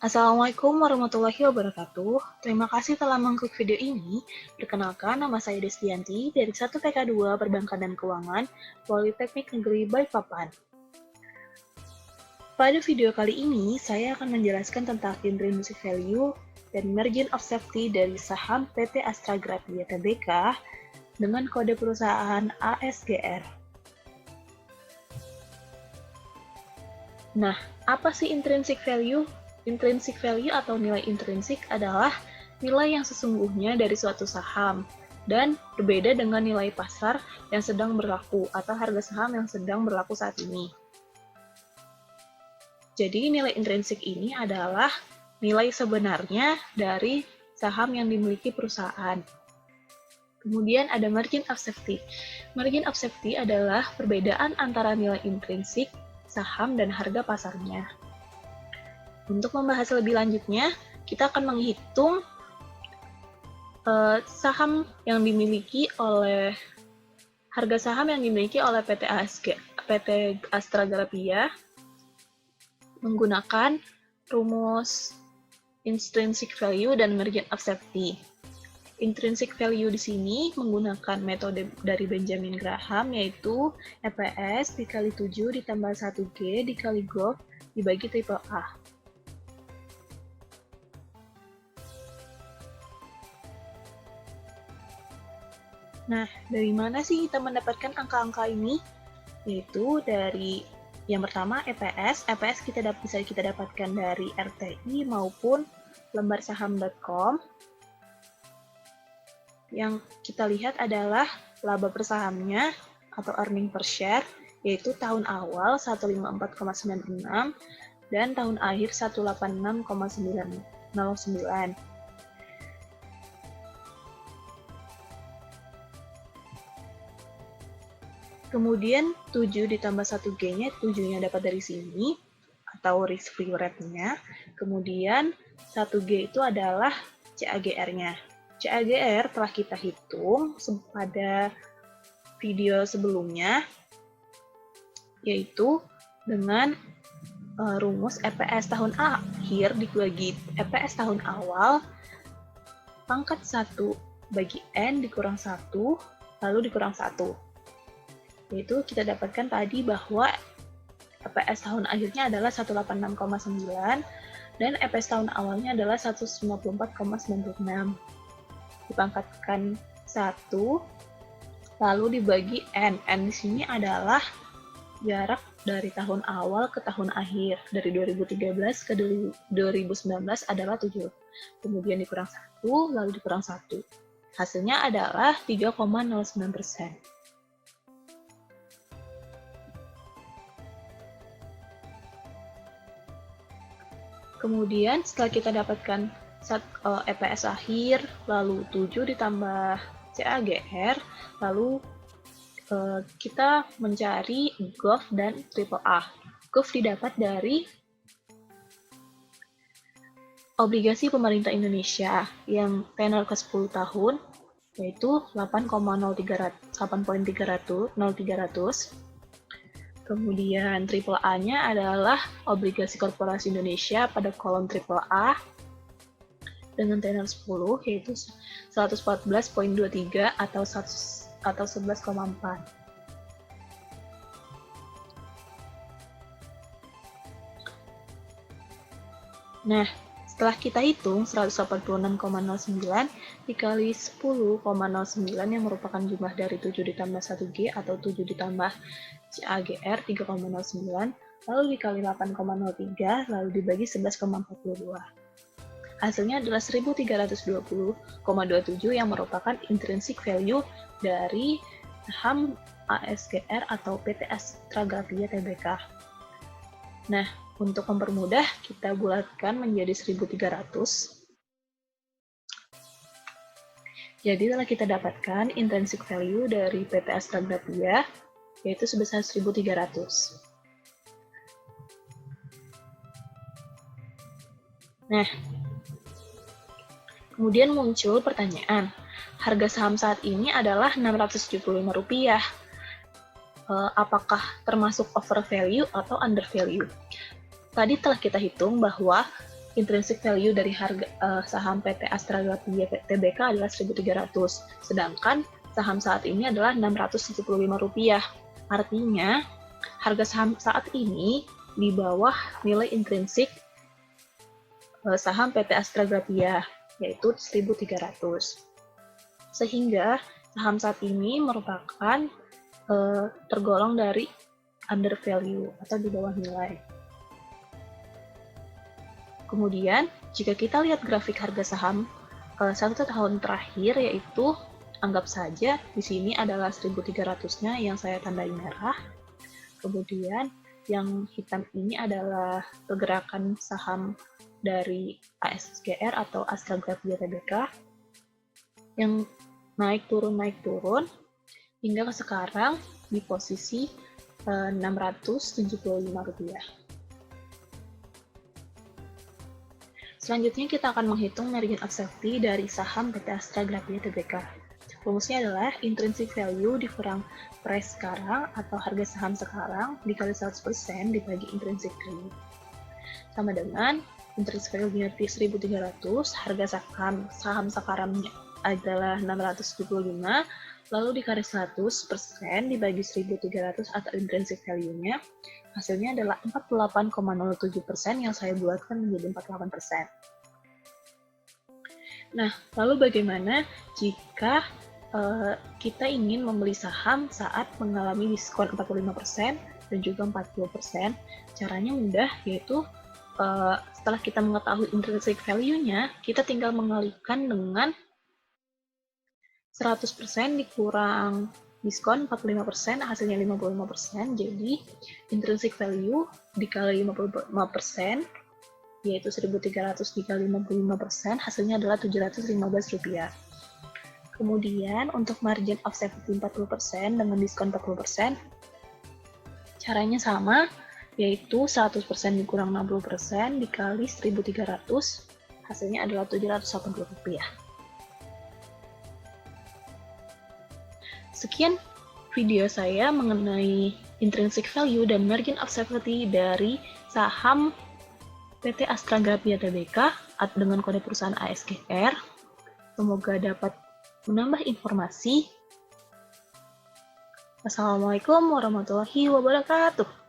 Assalamualaikum warahmatullahi wabarakatuh. Terima kasih telah mengklik video ini. Perkenalkan, nama saya Destianti dari 1PK2 Perbankan dan Keuangan, Politeknik Negeri Balikpapan. Pada video kali ini, saya akan menjelaskan tentang intrinsic value dan margin of safety dari saham PT Astra Graphia Tbk dengan kode perusahaan ASGR. Nah, apa sih intrinsic value? Intrinsic value atau nilai intrinsik adalah nilai yang sesungguhnya dari suatu saham dan berbeda dengan nilai pasar yang sedang berlaku atau harga saham yang sedang berlaku saat ini. Jadi nilai intrinsik ini adalah nilai sebenarnya dari saham yang dimiliki perusahaan. Kemudian ada margin of safety. Margin of safety adalah perbedaan antara nilai intrinsik saham dan harga pasarnya. Untuk membahas lebih lanjutnya, kita akan menghitung harga saham yang dimiliki oleh PT Astra Graphia menggunakan rumus intrinsic value dan margin of safety. Intrinsic value di sini menggunakan metode dari Benjamin Graham, yaitu EPS dikali 7 ditambah 1G dikali GOV dibagi triple A. Nah, dari mana sih kita mendapatkan angka-angka ini? Yaitu dari yang pertama EPS. EPS bisa kita dapatkan dari RTI maupun lembarsaham.com. Yang kita lihat adalah laba per sahamnya atau earning per share, yaitu tahun awal 154,96 dan tahun akhir 186,909. Kemudian 7 ditambah 1G-nya, 7-nya dapat dari sini, atau risk-free rate-nya. Kemudian 1G itu adalah CAGR-nya. CAGR telah kita hitung pada video sebelumnya, yaitu dengan rumus EPS tahun akhir dibagi EPS tahun awal, pangkat 1 bagi N dikurang 1, lalu dikurang 1. Yaitu kita dapatkan tadi bahwa EPS tahun akhirnya adalah 186,9 dan EPS tahun awalnya adalah 154,96. Dipangkatkan 1 lalu dibagi N. N di sini adalah jarak dari tahun awal ke tahun akhir. Dari 2013 ke 2019 adalah 7. Kemudian dikurang 1 lalu dikurang 1. Hasilnya adalah 3,09%. Kemudian setelah kita dapatkan EPS akhir, lalu 7 ditambah CAGR, lalu kita mencari GOV dan triple A. GOV didapat dari obligasi pemerintah Indonesia yang tenor ke 10 tahun, yaitu 8,0300. Kemudian triple A-nya adalah obligasi korporasi Indonesia pada kolom triple A dengan tenor 10, yaitu 114,23 atau 11,4. Nah, setelah kita hitung 186,09 dikali 10,09 yang merupakan jumlah dari 7 ditambah 1G atau 7 ditambah CAGR 3,09, lalu dikali 8,03, lalu dibagi 11,42. Hasilnya adalah 1320,27 yang merupakan intrinsic value dari saham ASGR atau PT Astra Graphia Tbk. Nah, untuk mempermudah, kita bulatkan menjadi 1300. Jadi telah kita dapatkan intrinsic value dari PT Astra Graphia, yaitu sebesar 1300. Nah, kemudian muncul pertanyaan, harga saham saat ini adalah Rp675. Apakah termasuk overvalue atau undervalue? Tadi telah kita hitung bahwa intrinsic value dari harga saham PT Astra Grafia Tbk adalah 1.300, sedangkan saham saat ini adalah Rp675. Artinya, harga saham saat ini di bawah nilai intrinsik saham PT Astra Grafia, yaitu 1.300. Sehingga saham saat ini merupakan tergolong dari under value atau di bawah nilai. Kemudian, jika kita lihat grafik harga saham 1 tahun terakhir, yaitu anggap saja di sini adalah 1.300-nya yang saya tandai merah. Kemudian, yang hitam ini adalah pergerakan saham dari ASGR atau Astra Grafia Tbk yang naik turun hingga ke sekarang di posisi Rp675. Selanjutnya kita akan menghitung margin of safety dari saham PT Astra Grafia Tbk. Rumusnya adalah intrinsic value dikurang price sekarang atau harga saham sekarang dikali 100% dibagi intrinsic value. Sama dengan intrinsic value-nya 1.300, harga saham sekarangnya adalah 675, lalu dikali 100% dibagi 1.300 atau intrinsic value-nya, hasilnya adalah 48,07% yang saya buatkan menjadi 48%. Nah, lalu bagaimana jika kita ingin membeli saham saat mengalami diskon 45% dan juga 40%? Caranya mudah, yaitu setelah kita mengetahui intrinsic value-nya, kita tinggal mengalihkan dengan 100% dikurang diskon 45%, hasilnya 55%, jadi intrinsic value dikali 55%, yaitu 1.300 dikali 55%, hasilnya adalah Rp715. Kemudian untuk margin of safety 40% dengan diskon 40%, caranya sama, yaitu 100% dikurang 60% dikali 1.300, hasilnya adalah Rp780. Sekian video saya mengenai intrinsic value dan margin of safety dari saham PT Astra Grafia Tbk dengan kode perusahaan ASGR. Semoga dapat menambah informasi. Wassalamualaikum warahmatullahi wabarakatuh.